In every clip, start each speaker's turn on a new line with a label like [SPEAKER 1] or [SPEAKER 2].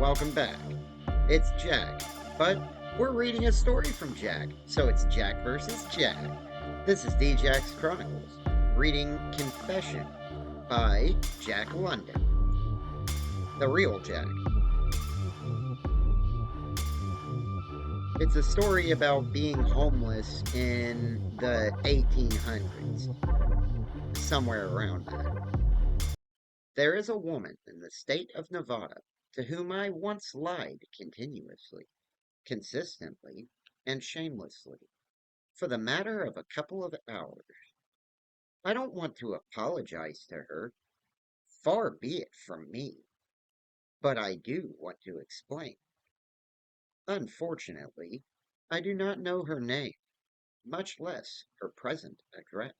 [SPEAKER 1] welcome back. It's Jack, but we're reading a story from Jack, so it's Jack versus Jack. This is Jack's Chronicles, reading Confession by Jack London, the real Jack. It's a story about being homeless in the 1800s, somewhere around that. There is a woman in the state of Nevada to whom I once lied continuously, consistently, and shamelessly, for the matter of a couple of hours. I don't want to apologize to her, far be it from me, but I do want to explain. Unfortunately, I do not know her name, much less her present address.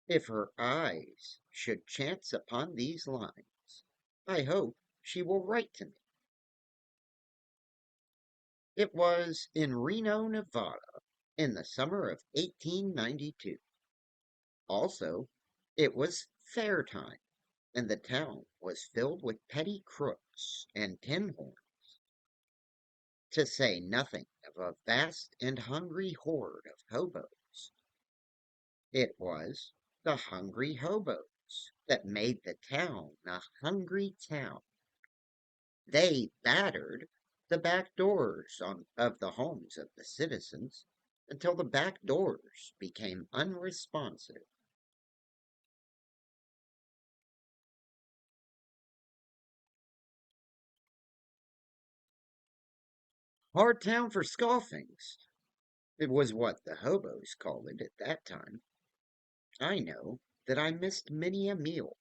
[SPEAKER 1] If her eyes should chance upon these lines, I hope she will write to me. It was in Reno, Nevada, in the summer of 1892. Also, it was fair time, and the town was filled with petty crooks and tin horns, to say nothing of a vast and hungry horde of hobos. It was the hungry hobos that made the town a hungry town. They battered the back doors of the homes of the citizens until the back doors became unresponsive. Hard town for scoffings. It was what the hobos called it at that time. I know that I missed many a meal,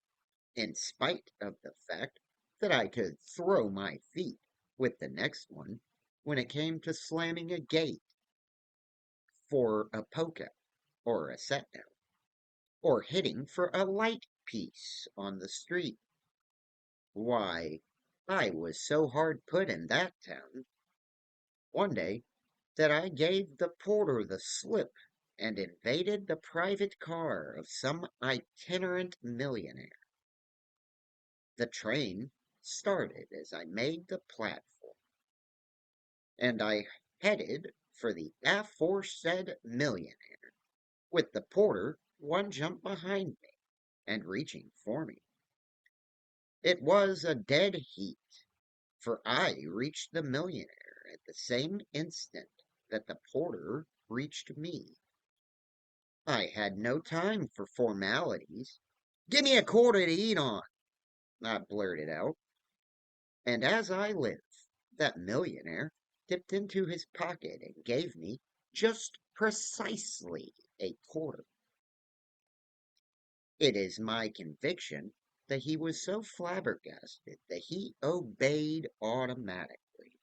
[SPEAKER 1] in spite of the fact that I could throw my feet with the next one when it came to slamming a gate for a polka or a set down, or hitting for a light piece on the street. Why, I was so hard put in that town one day that I gave the porter the slip and invaded the private car of some itinerant millionaire. The train started as I made the platform, and I headed for the aforesaid millionaire, with the porter one jump behind me and reaching for me. It was a dead heat, for I reached the millionaire at the same instant that the porter reached me. I had no time for formalities. "Give me a quarter to eat on," I blurted out. And as I live, that millionaire dipped into his pocket and gave me just precisely a quarter. It is my conviction that he was so flabbergasted that he obeyed automatically,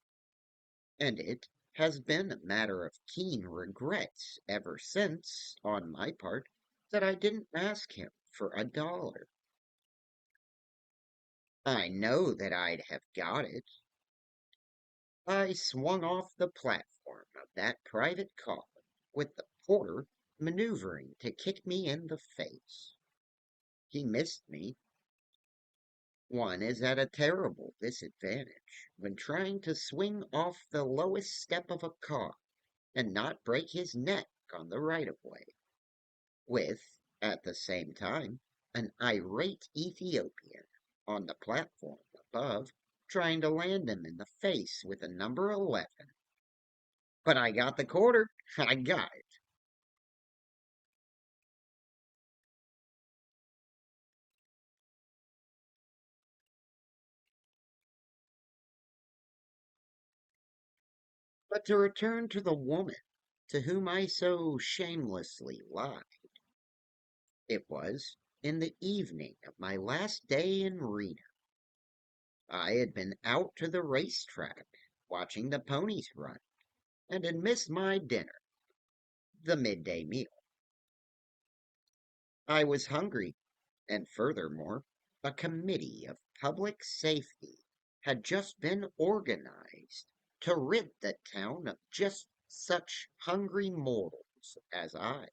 [SPEAKER 1] and it has been a matter of keen regret ever since, on my part, that I didn't ask him for $1. I know that I'd have got it. I swung off the platform of that private car with the porter maneuvering to kick me in the face. He missed me. One is at a terrible disadvantage when trying to swing off the lowest step of a car and not break his neck on the right of way, with, at the same time, an irate Ethiopian on the platform above trying to land him in the face with a number 11. But I got the quarter. I got it. But to return to the woman to whom I so shamelessly lied, it was in the evening of my last day in Reno. I had been out to the racetrack watching the ponies run and had missed my dinner, the midday meal. I was hungry, and furthermore, a committee of public safety had just been organized to rid the town of just such hungry mortals as I.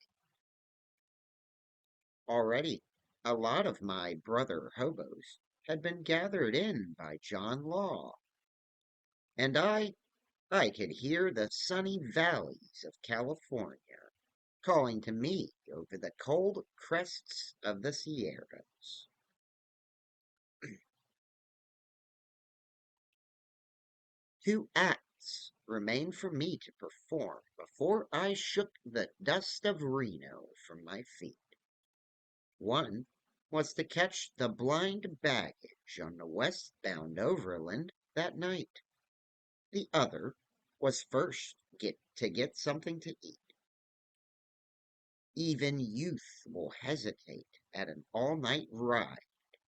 [SPEAKER 1] Already, a lot of my brother hobos had been gathered in by John Law, And I could hear the sunny valleys of California calling to me over the cold crests of the Sierras. Two acts remained for me to perform before I shook the dust of Reno from my feet. One was to catch the blind baggage on the westbound overland that night. The other was first get something to eat. Even youth will hesitate at an all-night ride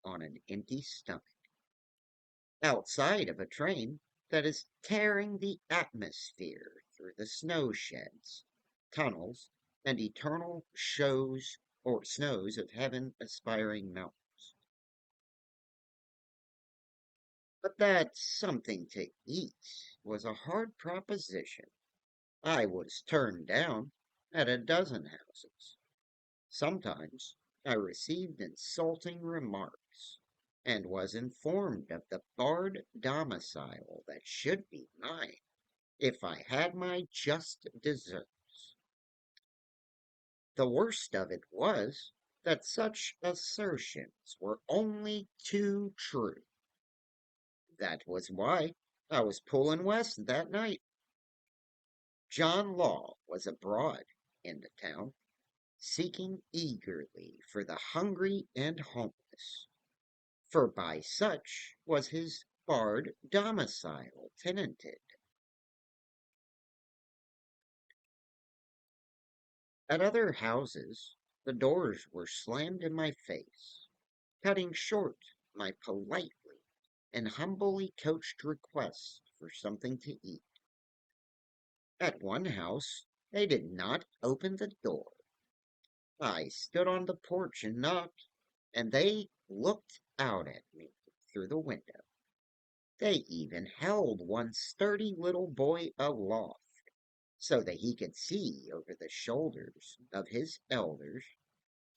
[SPEAKER 1] on an empty stomach, outside of a train that is tearing the atmosphere through the snow sheds, tunnels, and eternal shows or snows of heaven aspiring mountains. But that something to eat was a hard proposition. I was turned down at a dozen houses. Sometimes I received insulting remarks and was informed of the barred domicile that should be mine if I had my just deserts. The worst of it was that such assertions were only too true. That was why I was pulling west that night. John Law was abroad in the town, seeking eagerly for the hungry and homeless, for by such was his barred domicile tenanted. At other houses, the doors were slammed in my face, cutting short my politely and humbly couched request for something to eat. At one house, they did not open the door. I stood on the porch and knocked, and they looked out at me through the window. They even held one sturdy little boy aloft so that he could see over the shoulders of his elders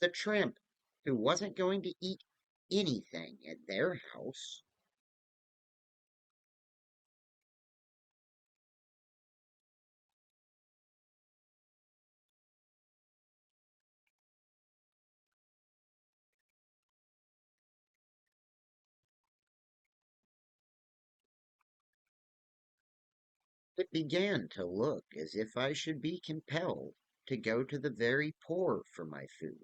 [SPEAKER 1] the tramp who wasn't going to eat anything at their house. It began to look as if I should be compelled to go to the very poor for my food.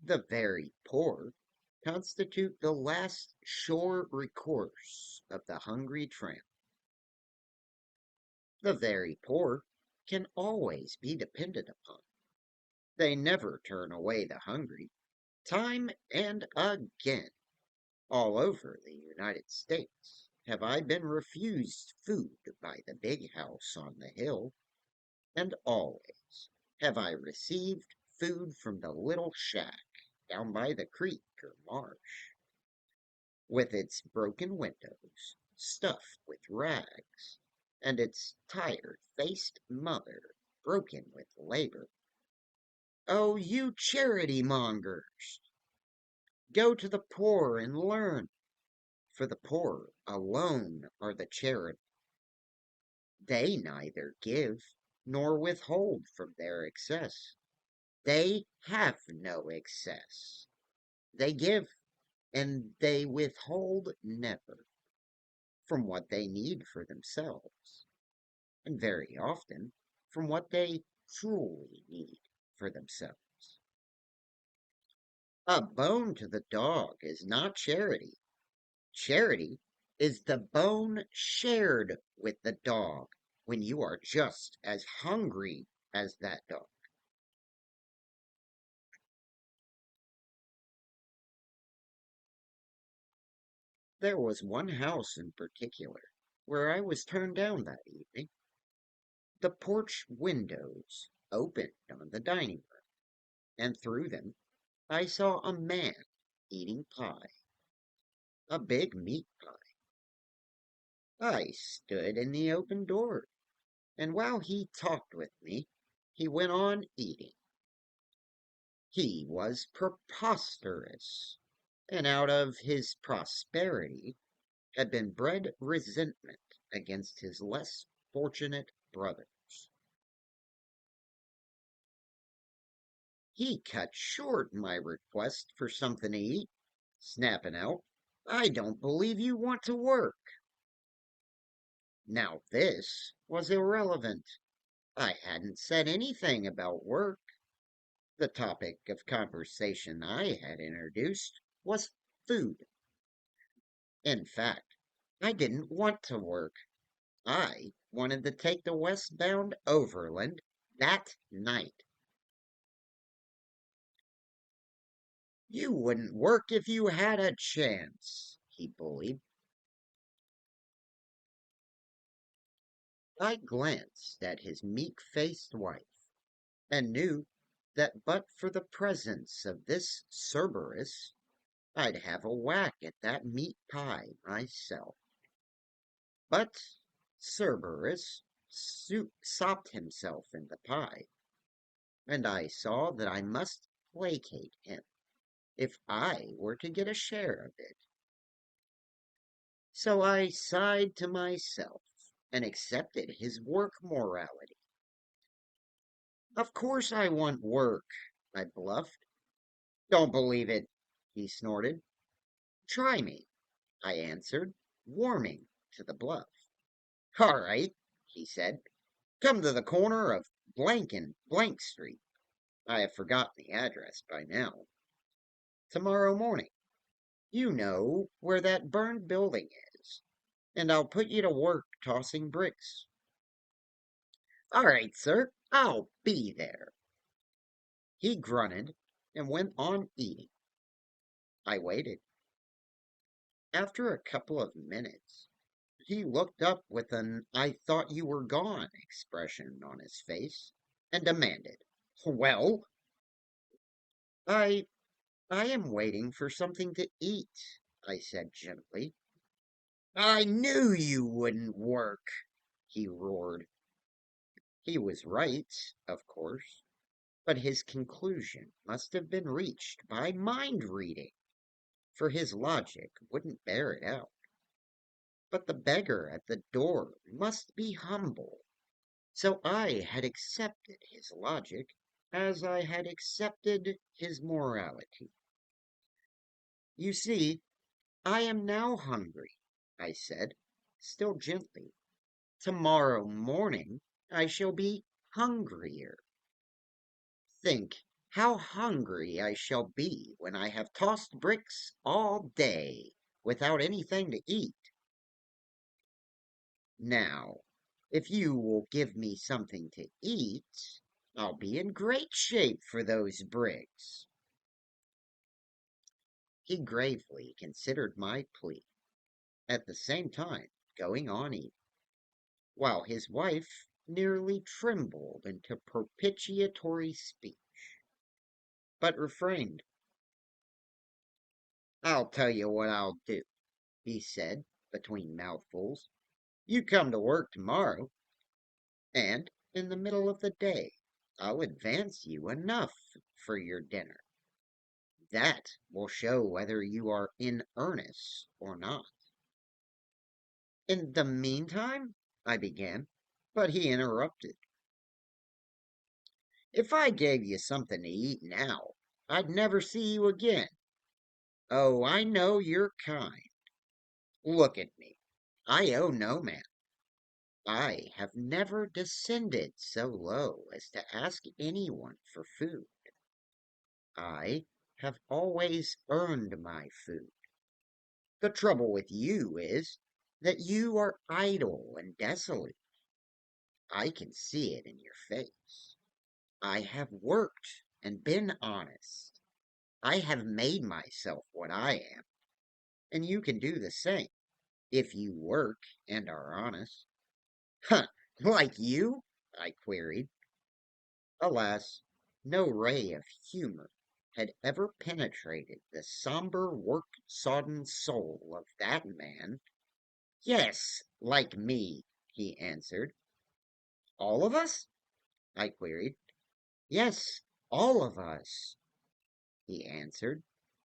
[SPEAKER 1] The very poor constitute the last sure recourse of the hungry tramp. The very poor can always be depended upon. They never turn away the hungry. Time and again, all over the United States, have I been refused food by the big house on the hill, and always have I received food from the little shack down by the creek or marsh, with its broken windows stuffed with rags, and its tired-faced mother broken with labor. Oh, you charity mongers! Go to the poor and learn, for the poor alone are the charitable. They neither give nor withhold from their excess. They have no excess. They give, and they withhold never from what they need for themselves, and very often from what they truly need for themselves. A bone to the dog is not charity. Charity is the bone shared with the dog when you are just as hungry as that dog. There was one house in particular where I was turned down that evening. The porch windows opened on the dining room, and through them I saw a man eating pie, a big meat pie. I stood in the open door, and while he talked with me, he went on eating. He was preposterous, and out of his prosperity had been bred resentment against his less fortunate brothers. He cut short my request for something to eat, snapping out, "I don't believe you want to work." Now this was irrelevant. I hadn't said anything about work. The topic of conversation I had introduced was food. In fact, I didn't want to work. I wanted to take the westbound overland that night. "You wouldn't work if you had a chance," he bullied. I glanced at his meek-faced wife and knew that but for the presence of this Cerberus, I'd have a whack at that meat pie myself. But Cerberus sopped himself in the pie, and I saw that I must placate him if I were to get a share of it. So I sighed to myself and accepted his work morality. "Of course I want work," I bluffed. "Don't believe it," he snorted. "Try me," I answered, warming to the bluff. "All right," he said. "Come to the corner of blank and blank Street. I have forgotten the address by now. Tomorrow morning. You know where that burned building is, and I'll put you to work tossing bricks." "All right, sir, I'll be there." He grunted and went on eating. I waited. After a couple of minutes, he looked up with an "I thought you were gone" expression on his face and demanded, "Well?" "I I am waiting for something to eat," I said gently. "I knew you wouldn't work," he roared. He was right, of course, but his conclusion must have been reached by mind reading, for his logic wouldn't bear it out. But the beggar at the door must be humble, so I had accepted his logic as I had accepted his morality. "You see, I am now hungry," I said, still gently. "Tomorrow morning I shall be hungrier. Think how hungry I shall be when I have tossed bricks all day without anything to eat. Now, if you will give me something to eat, I'll be in great shape for those bricks." He gravely considered my plea, at the same time going on eating, while his wife nearly trembled into propitiatory speech, but refrained. "I'll tell you what I'll do," he said between mouthfuls. "You come to work tomorrow, and in the middle of the day I'll advance you enough for your dinner. That will show whether you are in earnest or not." "In the meantime," I began, but he interrupted. "If I gave you something to eat now, I'd never see you again. Oh, I know you're kind. Look at me. I owe no man. I have never descended so low as to ask anyone for food. I have always earned my food. The trouble with you is that you are idle and desolate. I can see it in your face. I have worked and been honest. I have made myself what I am, and you can do the same if you work and are honest." "Huh, like you?" I queried. Alas, no ray of humor had ever penetrated the somber work-sodden soul of that man. "Yes, like me," he answered. "All of us?" I queried. "Yes, all of us," he answered,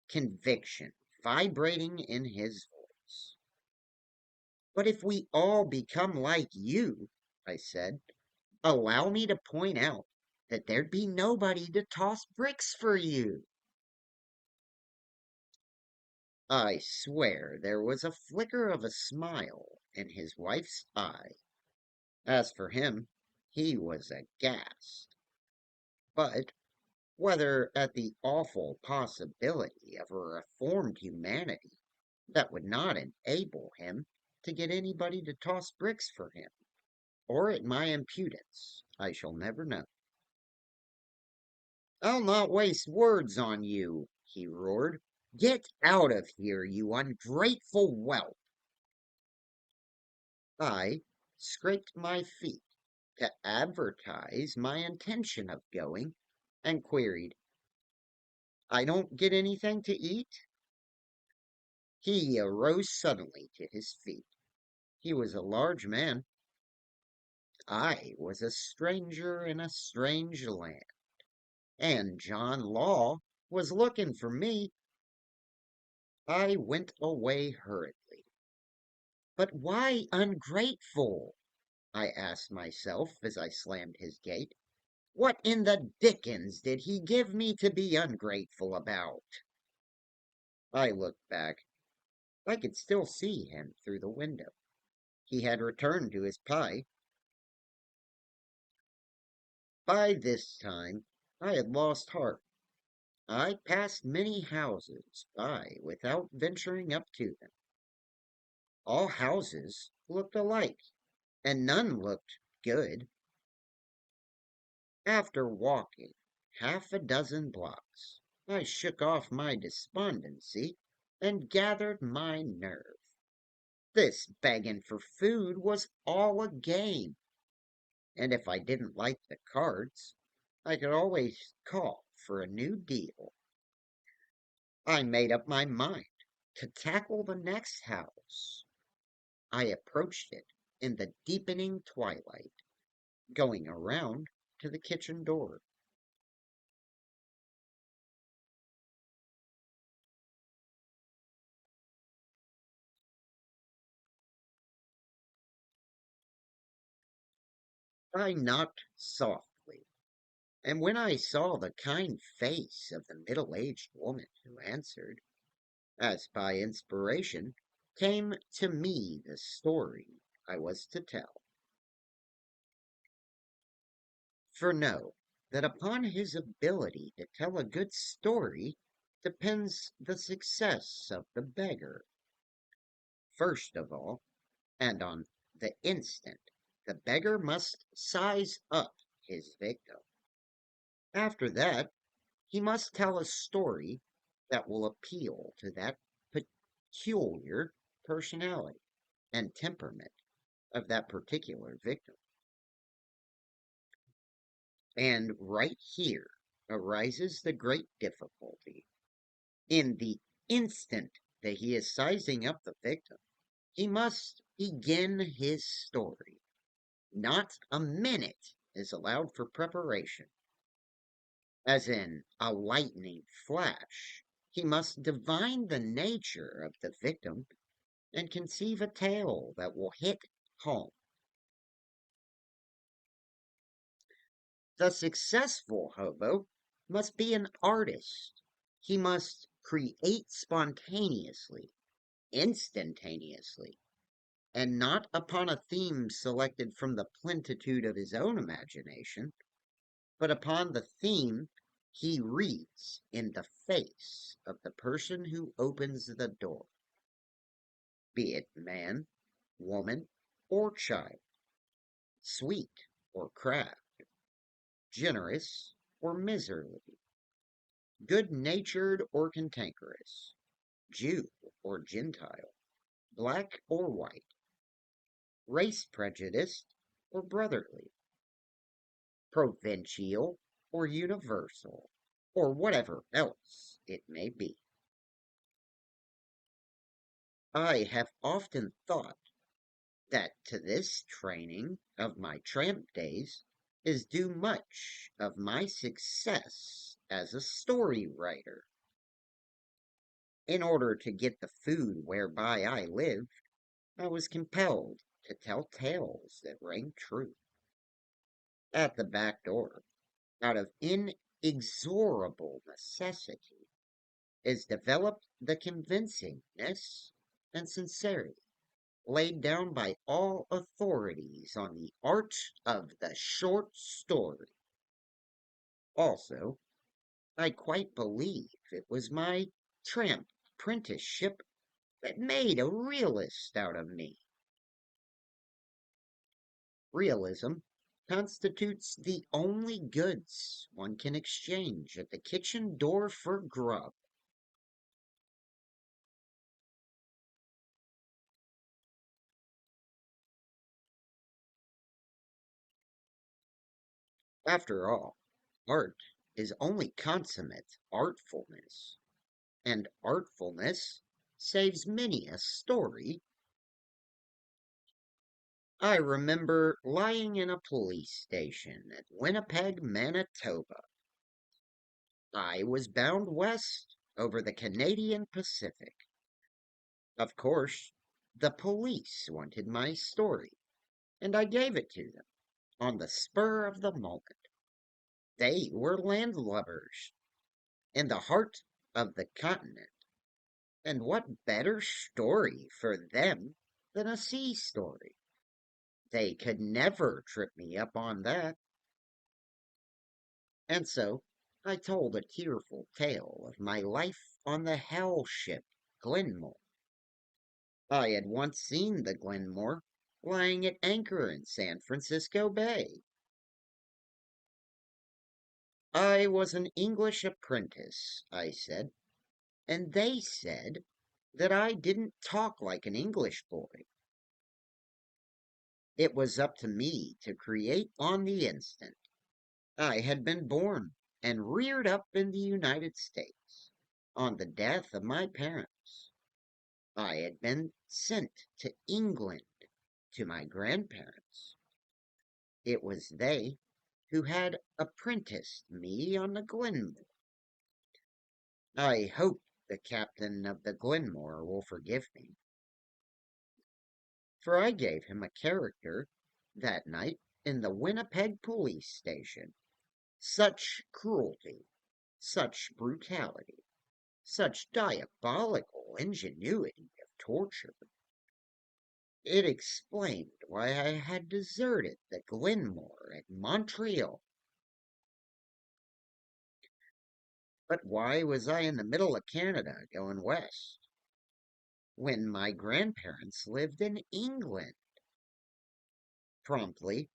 [SPEAKER 1] conviction vibrating in his voice. But if we all become like you, I said, allow me to point out that there'd be nobody to toss bricks for you. I swear there was a flicker of a smile in his wife's eye. As for him, he was aghast. But whether at the awful possibility of a reformed humanity that would not enable him to get anybody to toss bricks for him, or at my impudence, I shall never know. I'll not waste words on you, he roared. Get out of here, you ungrateful whelp. I scraped my feet to advertise my intention of going and queried, I don't get anything to eat? He arose suddenly to his feet. He was a large man. I was a stranger in a strange land, and John Law was looking for me. I went away hurriedly. But why ungrateful? I asked myself as I slammed his gate. What in the dickens did he give me to be ungrateful about? I looked back. I could still see him through the window. He had returned to his pie. By this time, I had lost heart. I passed many houses by without venturing up to them. All houses looked alike, and none looked good. After walking half a dozen blocks, I shook off my despondency and gathered my nerve. This begging for food was all a game, and if I didn't like the cards, I could always call for a new deal. I made up my mind to tackle the next house. I approached it in the deepening twilight, going around to the kitchen door. I knocked softly, and when I saw the kind face of the middle-aged woman who answered, as by inspiration, came to me the story I was to tell. For know that upon his ability to tell a good story depends the success of the beggar. First of all, and on the instant, the beggar must size up his victim. After that, he must tell a story that will appeal to that peculiar personality and temperament of that particular victim. And right here arises the great difficulty. In the instant that he is sizing up the victim, he must begin his story. Not a minute is allowed for preparation. As in a lightning flash, he must divine the nature of the victim and conceive a tale that will hit home. The successful hobo must be an artist. He must create spontaneously, instantaneously, and not upon a theme selected from the plenitude of his own imagination, but upon the theme he reads in the face of the person who opens the door, be it man, woman, or child, sweet or crabbed, generous or miserly, good natured or cantankerous, Jew or Gentile, black or white, race prejudiced or brotherly, provincial or universal, or whatever else it may be. I have often thought that to this training of my tramp days is due much of my success as a story writer. In order to get the food whereby I lived, I was compelled to tell tales that rang true. At the back door, out of inexorable necessity, is developed the convincingness and sincerity laid down by all authorities on the art of the short story. Also, I quite believe it was my tramp apprenticeship that made a realist out of me. Realism constitutes the only goods one can exchange at the kitchen door for grub. After all, art is only consummate artfulness, and artfulness saves many a story. I remember lying in a police station at Winnipeg, Manitoba. I was bound west over the Canadian Pacific. Of course, the police wanted my story, and I gave it to them on the spur of the moment. They were landlubbers in the heart of the continent, and what better story for them than a sea story? They could never trip me up on that. And so I told a tearful tale of my life on the hell ship Glenmore. I had once seen the Glenmore lying at anchor in San Francisco Bay. I was an English apprentice, I said, and they said that I didn't talk like an English boy. It was up to me to create on the instant. I had been born and reared up in the United States. On the death of my parents, I had been sent to England to my grandparents. It was they who had apprenticed me on the Glenmore. I hope the captain of the Glenmore will forgive me, for I gave him a character that night in the Winnipeg police station. Such cruelty, such brutality, such diabolical ingenuity of torture. It explained why I had deserted the Glenmore at Montreal. But why was I in the middle of Canada going west when my grandparents lived in England? Promptly,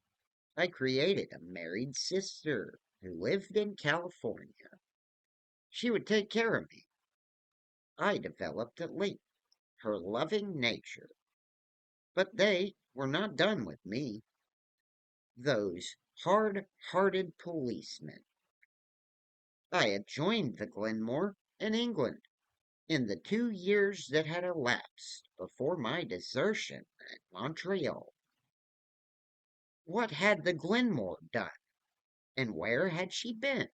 [SPEAKER 1] I created a married sister who lived in California. She would take care of me. I developed at length her loving nature. But they were not done with me, those hard-hearted policemen. I had joined the Glenmore in England in the 2 years that had elapsed before my desertion at Montreal. What had the Glenmore done, and where had she been?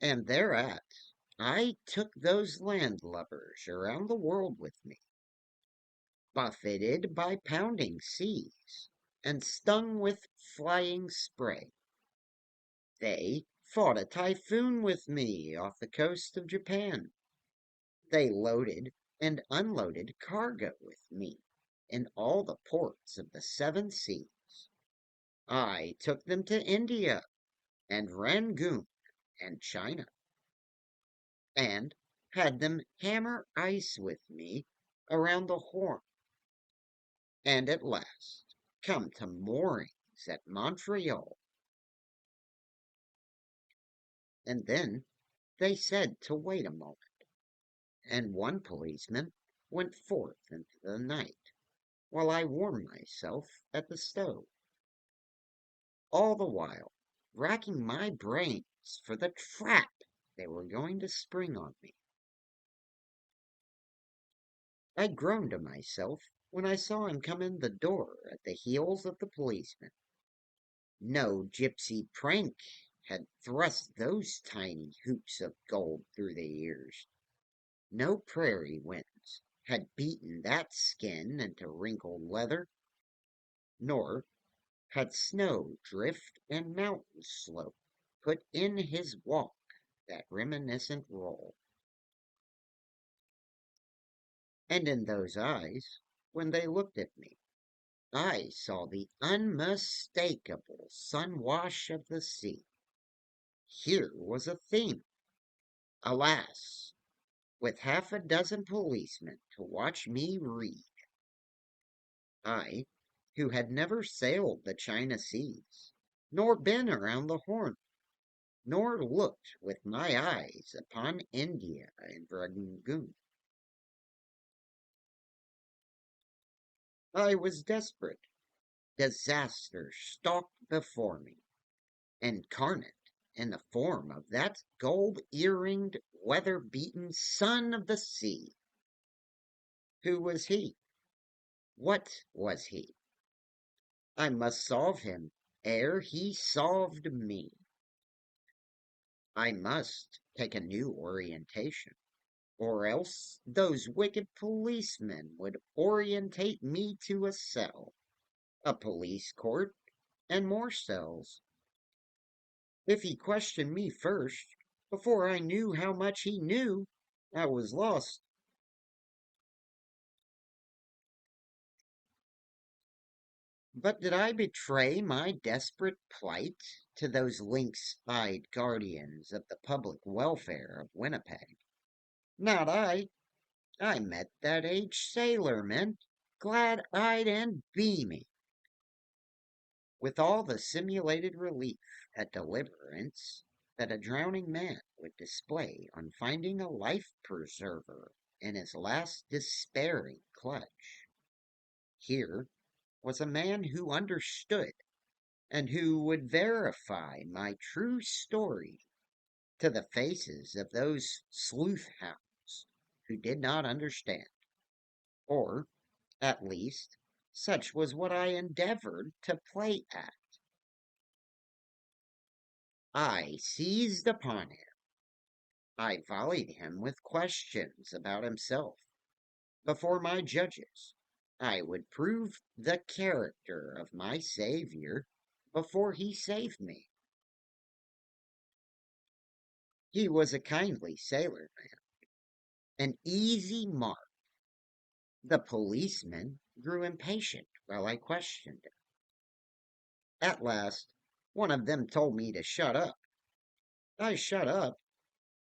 [SPEAKER 1] And thereat, I took those landlubbers around the world with me, buffeted by pounding seas, and stung with flying spray. They fought a typhoon with me off the coast of Japan. They loaded and unloaded cargo with me in all the ports of the seven seas. I took them to India and Rangoon and China, and had them hammer ice with me around the Horn, and at last come to moorings at Montreal. And then they said to wait a moment, and one policeman went forth into the night while I warmed myself at the stove, all the while racking my brains for the trap they were going to spring on me. I groaned to myself when I saw him come in the door at the heels of the policeman. No gypsy prank had thrust those tiny hoops of gold through the ears. No prairie winds had beaten that skin into wrinkled leather, nor had snow drift and mountain slope put in his walk that reminiscent roll. And in those eyes, when they looked at me, I saw the unmistakable sun wash of the sea. Here was a theme, alas, with half a dozen policemen to watch me read. I, who had never sailed the China seas, nor been around the Horn, nor looked with my eyes upon India and Rangoon. I was desperate. Disaster stalked before me, incarnate in the form of that gold-earringed, weather-beaten son of the sea. Who was he? What was he? I must solve him ere he solved me. I must take a new orientation, or else those wicked policemen would orientate me to a cell, a police court, and more cells. If he questioned me first, before I knew how much he knew, I was lost. But did I betray my desperate plight to those lynx-eyed guardians of the public welfare of Winnipeg? Not I. I met that aged sailorman, glad-eyed and beaming, with all the simulated relief at deliverance that a drowning man would display on finding a life preserver in his last despairing clutch. Here was a man who understood and who would verify my true story to the faces of those sleuth hounds who did not understand, or, at least, such was what I endeavored to play at. I seized upon him. I volleyed him with questions about himself. Before my judges, I would prove the character of my Savior before he saved me. He was a kindly sailor man, an easy mark. The policeman grew impatient while I questioned him. At last, one of them told me to shut up. I shut up,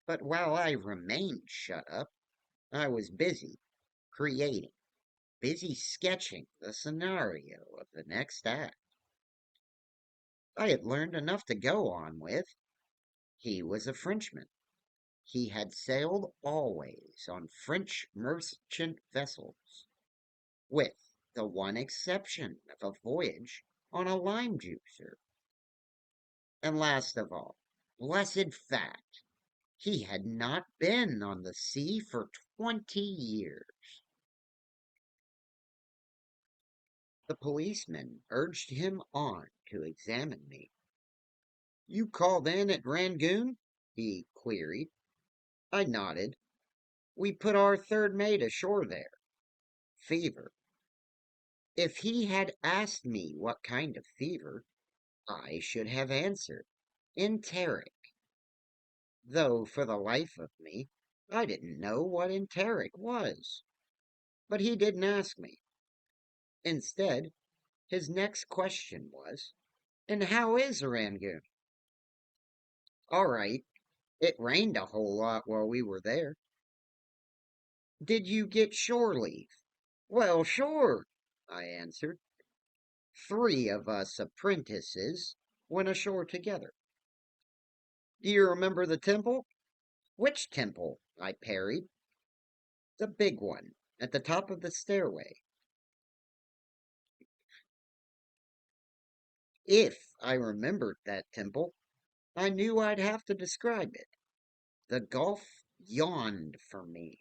[SPEAKER 1] but while I remained shut up, I was busy creating, busy sketching the scenario of the next act. I had learned enough to go on with. He was a Frenchman. He had sailed always on French merchant vessels, with the one exception of a voyage on a lime juicer. And last of all, blessed fact, he had not been on the sea for 20 years. The policeman urged him on to examine me. You called in at Rangoon? He queried. I nodded. We put our third mate ashore there. Fever. If he had asked me what kind of fever, I should have answered enteric, though for the life of me I didn't know what enteric was. But he didn't ask me. Instead, his next question was, and how is Rangoon? All right. It rained a whole lot while we were there. Did you get shore leave? Well, sure, I answered. 3 of us apprentices went ashore together. Do you remember the temple? Which temple? I parried. The big one, at the top of the stairway. If I remembered that temple, I knew I'd have to describe it. The gulf yawned for me.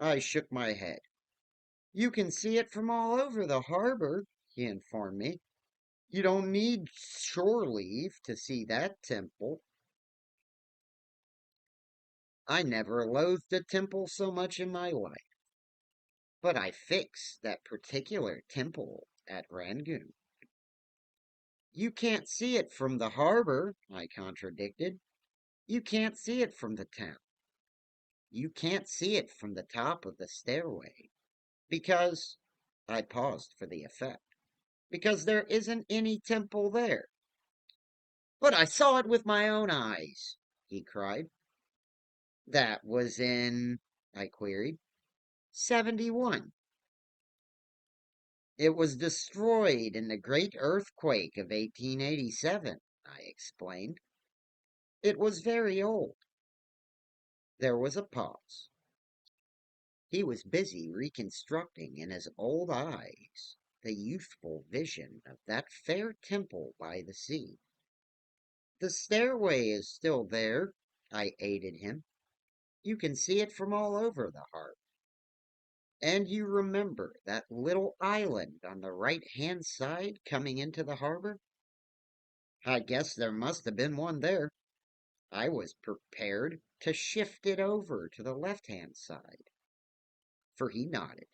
[SPEAKER 1] I shook my head. You can see it from all over the harbor, he informed me. You don't need shore leave to see that temple. I never loathed a temple so much in my life. But I fixed that particular temple at Rangoon. You can't see it from the harbor, I contradicted. You can't see it from the town. You can't see it from the top of the stairway. Because, I paused for the effect, because there isn't any temple there. But I saw it with my own eyes, he cried. That was in, I queried, 71. It was destroyed in the great earthquake of 1887, I explained. It was very old. There was a pause. He was busy reconstructing in his old eyes the youthful vision of that fair temple by the sea. The stairway is still there, I aided him. You can see it from all over the harbor. And you remember that little island on the right-hand side coming into the harbor? I guess there must have been one there. I was prepared to shift it over to the left-hand side, for he nodded.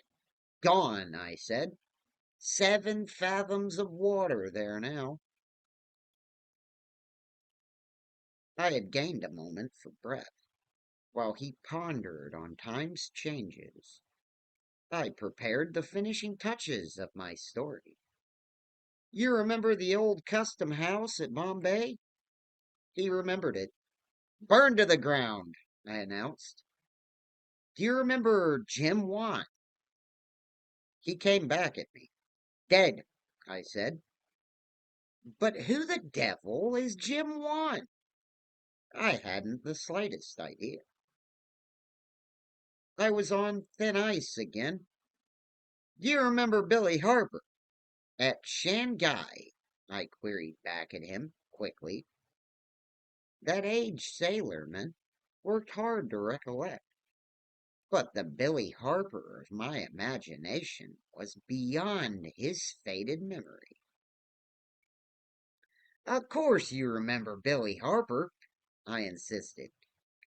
[SPEAKER 1] Gone, I said. 7 fathoms of water there now. I had gained a moment for breath, while he pondered on time's changes. I prepared the finishing touches of my story. You remember the old custom house at Bombay? He remembered it. Burned to the ground, I announced. Do you remember Jim Watt? He came back at me. Dead, I said. But who the devil is Jim Watt? I hadn't the slightest idea. I was on thin ice again. Do you remember Billy Harper? At Shanghai, I queried back at him quickly. That aged sailorman worked hard to recollect. But the Billy Harper of my imagination was beyond his faded memory. Of course you remember Billy Harper, I insisted.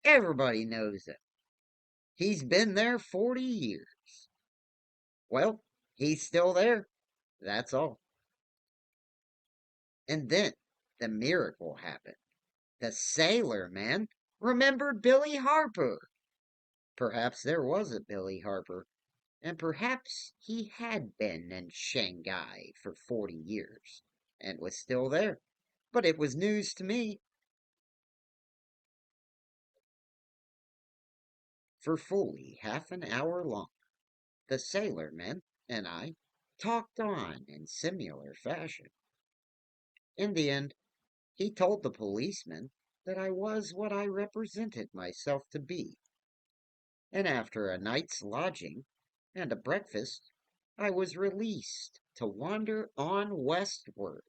[SPEAKER 1] Everybody knows him. He's been there 40 years. Well, he's still there. That's all. And then the miracle happened. The sailor man remembered Billy Harper. Perhaps there was a Billy Harper, and perhaps he had been in Shanghai for 40 years and was still there. But it was news to me. For fully half an hour long, the sailorman and I talked on in similar fashion. In the end, he told the policeman that I was what I represented myself to be, and after a night's lodging and a breakfast, I was released to wander on westward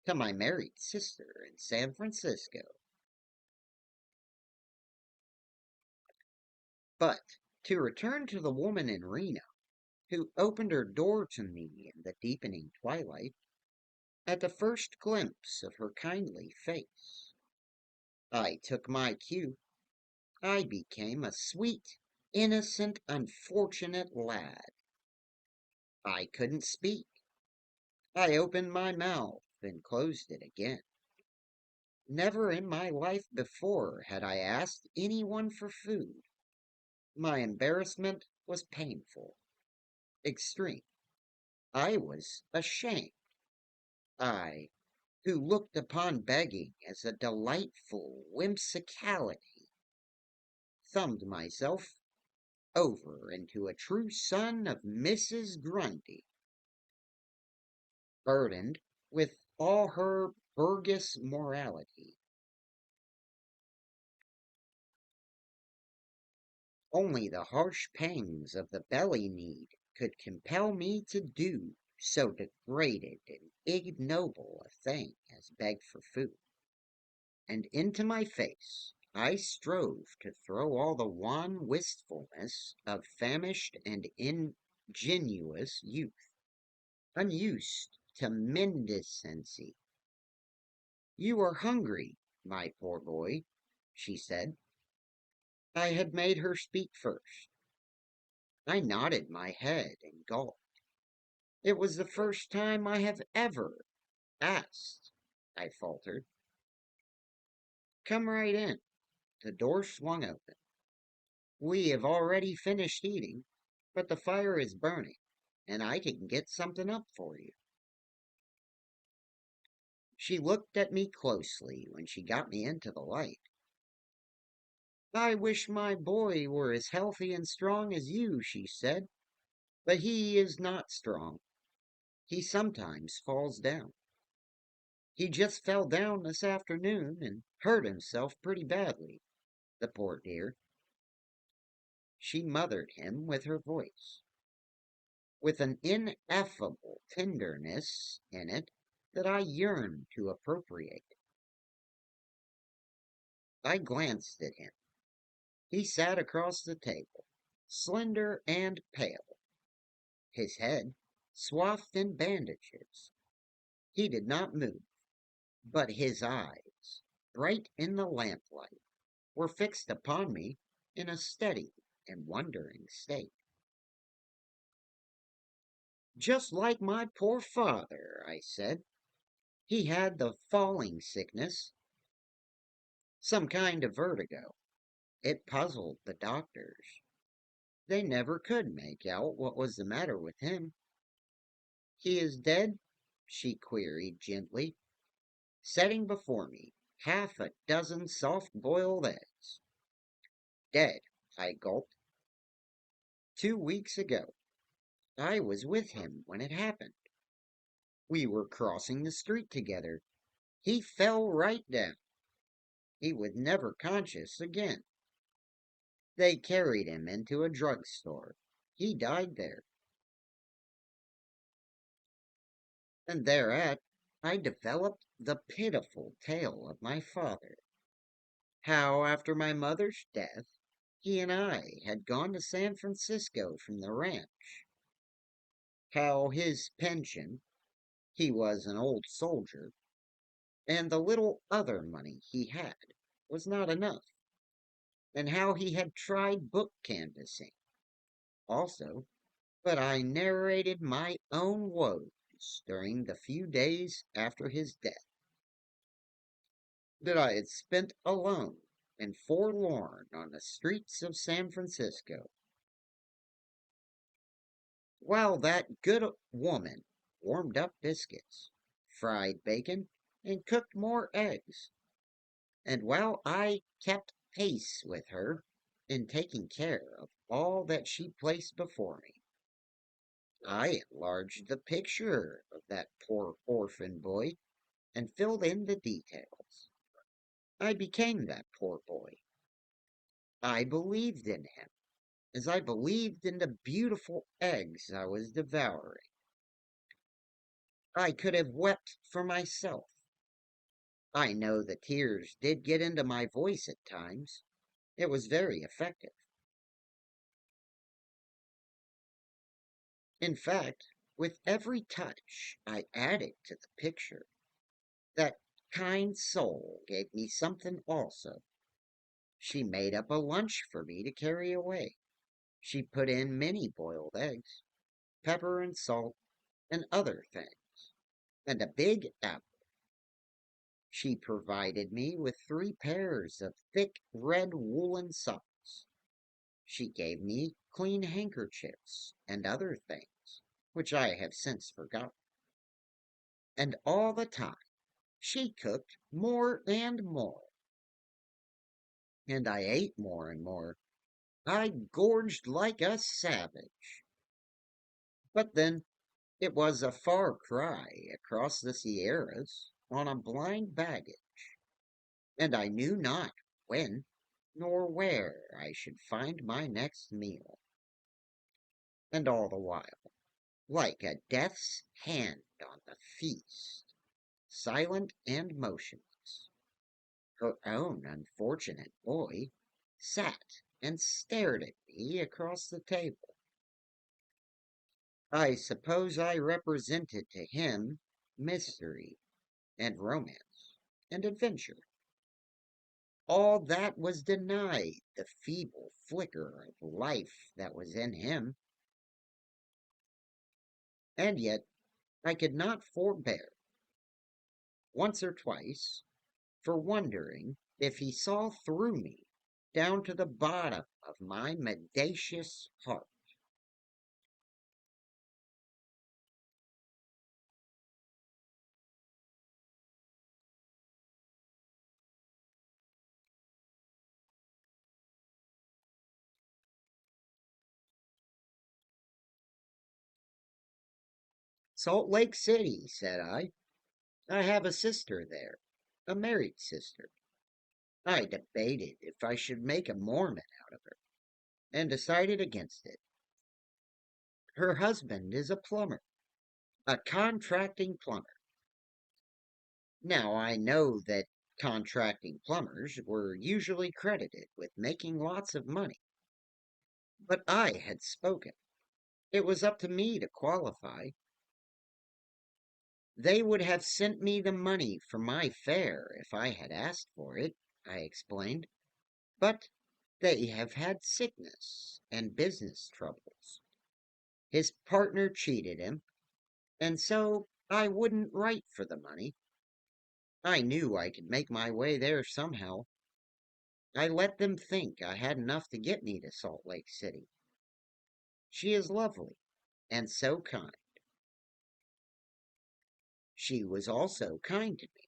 [SPEAKER 1] to my married sister in San Francisco. But to return to the woman in Reno, who opened her door to me in the deepening twilight, at the first glimpse of her kindly face, I took my cue. I became a sweet, innocent, unfortunate lad. I couldn't speak. I opened my mouth and closed it again. Never in my life before had I asked anyone for food. My embarrassment was painful, extreme. I was ashamed. I, who looked upon begging as a delightful whimsicality, thumbed myself over into a true son of Mrs. Grundy, burdened with all her burgess morality. Only the harsh pangs of the belly need could compel me to do so degraded and ignoble a thing as beg for food. And into my face I strove to throw all the wan wistfulness of famished and ingenuous youth, unused tremendously. You are hungry, my poor boy, she said. I had made her speak first. I nodded my head and gulped. It was the first time I have ever asked, I faltered. Come right in. The door swung open. We have already finished eating, but the fire is burning, and I can get something up for you. She looked at me closely when she got me into the light. I wish my boy were as healthy and strong as you, she said, but he is not strong. He sometimes falls down. He just fell down this afternoon and hurt himself pretty badly, the poor dear. She mothered him with her voice, with an ineffable tenderness in it that I yearned to appropriate. I glanced at him. He sat across the table, slender and pale, his head swathed in bandages. He did not move, but his eyes, bright in the lamplight, were fixed upon me in a steady and wondering state. Just like my poor father, I said. He had the falling sickness, some kind of vertigo. It puzzled the doctors. They never could make out what was the matter with him. He is dead? She queried gently, setting before me half a dozen soft-boiled eggs. Dead, I gulped. 2 weeks ago. I was with him when it happened. We were crossing the street together. He fell right down. He was never conscious again. They carried him into a drugstore. He died there. And thereat I developed the pitiful tale of my father. How, after my mother's death, he and I had gone to San Francisco from the ranch. How his pension, he was an old soldier, and the little other money he had was not enough, and how he had tried book canvassing also, but I narrated my own woes during the few days after his death that I had spent alone and forlorn on the streets of San Francisco, while that good woman warmed up biscuits, fried bacon, and cooked more eggs, and while I kept pace with her in taking care of all that she placed before me. I enlarged the picture of that poor orphan boy and filled in the details. I became that poor boy. I believed in him as I believed in the beautiful eggs I was devouring. I could have wept for myself. I know the tears did get into my voice at times. It was very effective. In fact, with every touch I added to the picture, that kind soul gave me something also. She made up a lunch for me to carry away. She put in many boiled eggs, pepper and salt, and other things, and a big apple. She provided me with 3 pairs of thick red woolen socks. She gave me clean handkerchiefs and other things, which I have since forgotten. And all the time she cooked more and more, and I ate more and more. I gorged like a savage. But then it was a far cry across the Sierras on a blind baggage, and I knew not when nor where I should find my next meal. And all the while, like a death's hand on the feast, silent and motionless, her own unfortunate boy sat and stared at me across the table. I suppose I represented to him mystery, and romance, and adventure. All that was denied the feeble flicker of life that was in him, and yet I could not forbear, once or twice, for wondering if he saw through me down to the bottom of my mendacious heart. Salt Lake City, said I. I have a sister there, a married sister. I debated if I should make a Mormon out of her, and decided against it. Her husband is a plumber, a contracting plumber. Now I know that contracting plumbers were usually credited with making lots of money, but I had spoken. It was up to me to qualify. They would have sent me the money for my fare if I had asked for it, I explained, but they have had sickness and business troubles. His partner cheated him, and so I wouldn't write for the money. I knew I could make my way there somehow. I let them think I had enough to get me to Salt Lake City. She is lovely and so kind. She was also kind to me.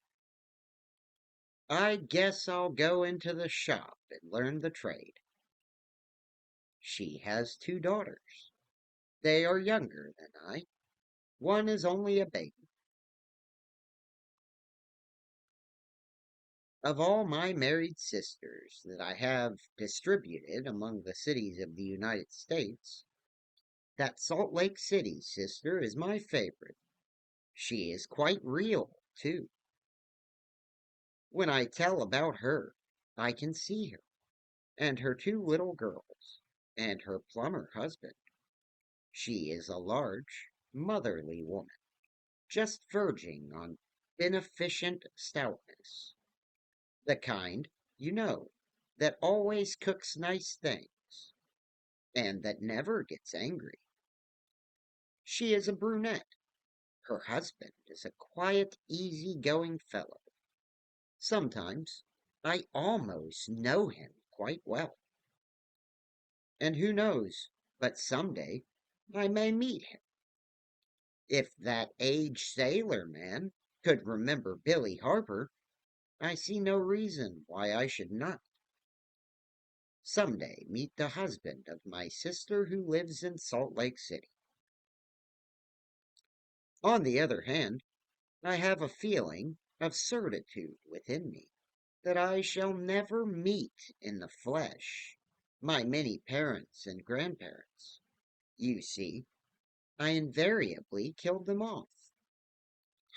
[SPEAKER 1] I guess I'll go into the shop and learn the trade. She has two daughters. They are younger than I. One is only a baby. Of all my married sisters that I have distributed among the cities of the United States, that Salt Lake City sister is my favorite. She is quite real, too. When I tell about her, I can see her, and her two little girls, and her plumber husband. She is a large, motherly woman, just verging on beneficent stoutness. The kind, you know, that always cooks nice things, and that never gets angry. She is a brunette. Her husband is a quiet, easy-going fellow. Sometimes I almost know him quite well. And who knows, but some day I may meet him. If that aged sailor man could remember Billy Harper, I see no reason why I should not some day meet the husband of my sister who lives in Salt Lake City. On the other hand, I have a feeling of certitude within me that I shall never meet in the flesh my many parents and grandparents. You see, I invariably killed them off.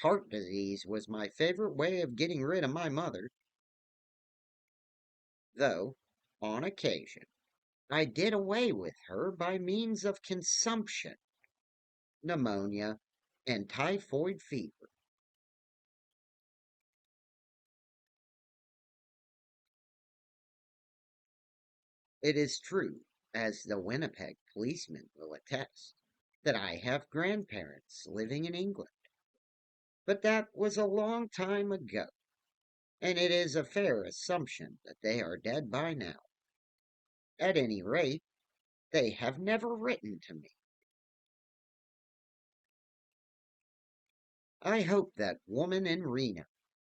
[SPEAKER 1] Heart disease was my favorite way of getting rid of my mother, though, on occasion, I did away with her by means of consumption, pneumonia, and typhoid fever. It is true, as the Winnipeg policeman will attest, that I have grandparents living in England. But that was a long time ago, and it is a fair assumption that they are dead by now. At any rate, they have never written to me. I hope that woman in Reno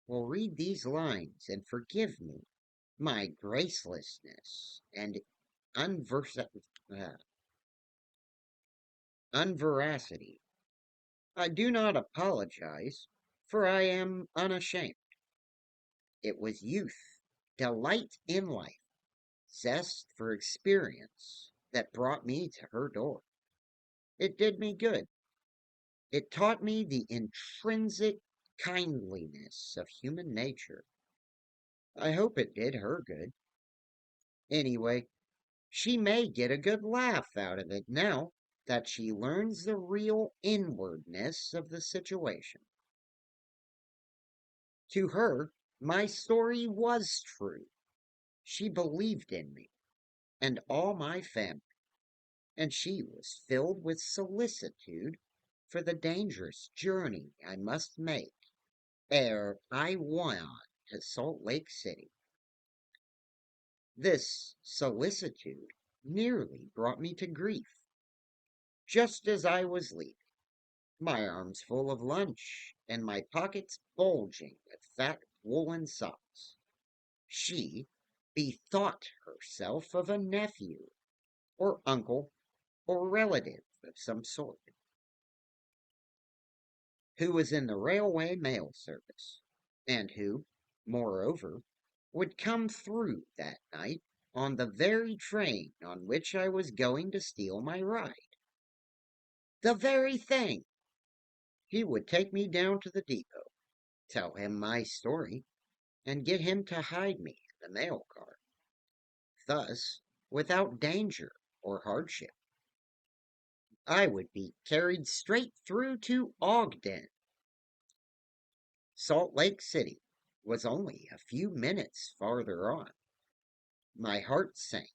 [SPEAKER 1] will read these lines and forgive me my gracelessness and unversa- uh, unveracity. I do not apologize, for I am unashamed. It was youth, delight in life, zest for experience that brought me to her door. It did me good. It taught me the intrinsic kindliness of human nature. I hope it did her good. Anyway, she may get a good laugh out of it now that she learns the real inwardness of the situation. To her, my story was true. She believed in me and all my family, and she was filled with solicitude for the dangerous journey I must make ere I went on to Salt Lake City. This solicitude nearly brought me to grief. Just as I was leaving, my arms full of lunch and my pockets bulging with fat woolen socks, she bethought herself of a nephew or uncle or relative of some sort who was in the railway mail service, and who, moreover, would come through that night on the very train on which I was going to steal my ride. The very thing! He would take me down to the depot, tell him my story, and get him to hide me in the mail car. Thus, without danger or hardship, I would be carried straight through to Ogden. Salt Lake City was only a few minutes farther on. My heart sank.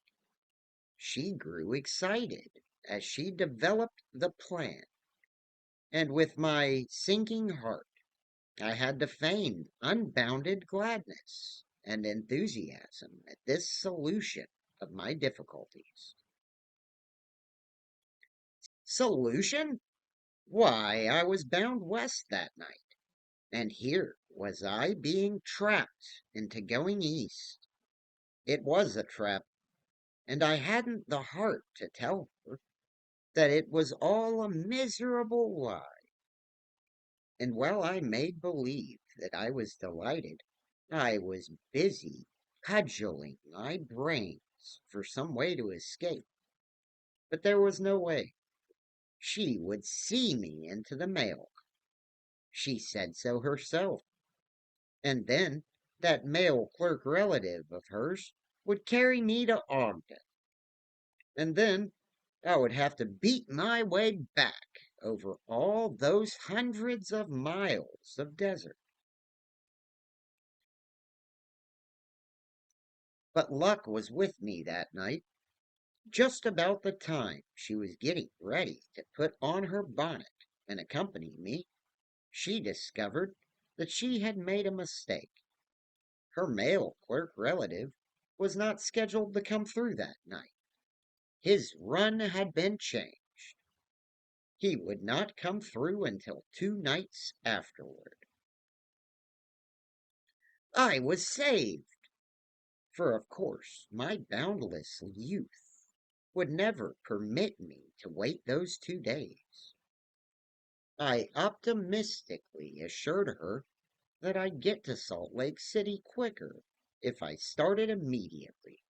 [SPEAKER 1] She grew excited as she developed the plan, and with my sinking heart, I had to feign unbounded gladness and enthusiasm at this solution of my difficulties. Solution? Why, I was bound west that night, and here was I being trapped into going east. It was a trap, and I hadn't the heart to tell her that it was all a miserable lie. And while I made believe that I was delighted, I was busy cudgeling my brains for some way to escape. But there was no way. She would see me into the mail. She said so herself. And then that mail clerk relative of hers would carry me to Ogden. And then I would have to beat my way back over all those hundreds of miles of desert. But luck was with me that night. Just about the time she was getting ready to put on her bonnet and accompany me, she discovered that she had made a mistake. Her mail clerk relative was not scheduled to come through that night. His run had been changed. He would not come through until 2 nights afterward. I was saved, for of course my boundless youth would never permit me to wait those 2 days. I optimistically assured her that I'd get to Salt Lake City quicker if I started immediately,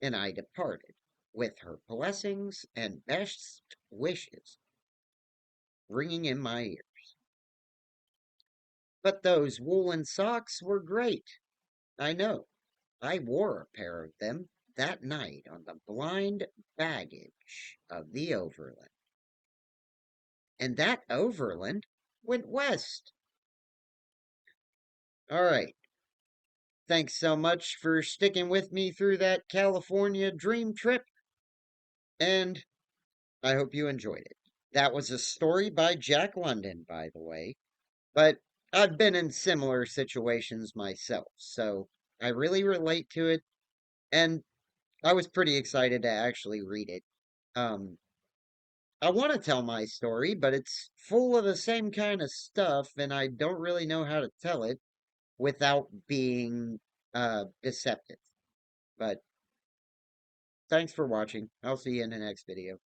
[SPEAKER 1] and I departed with her blessings and best wishes ringing in my ear. But those woolen socks were great, I know. I wore a pair of them that night on the blind baggage of the Overland. And that Overland went west. All right. Thanks so much for sticking with me through that California dream trip, and I hope you enjoyed it. That was a story by Jack London, by the way, but I've been in similar situations myself, so I really relate to it, and I was pretty excited to actually read it. Um, I want to tell my story, but it's full of the same kind of stuff, and I don't really know how to tell it without being deceptive. But thanks for watching. I'll see you in the next video.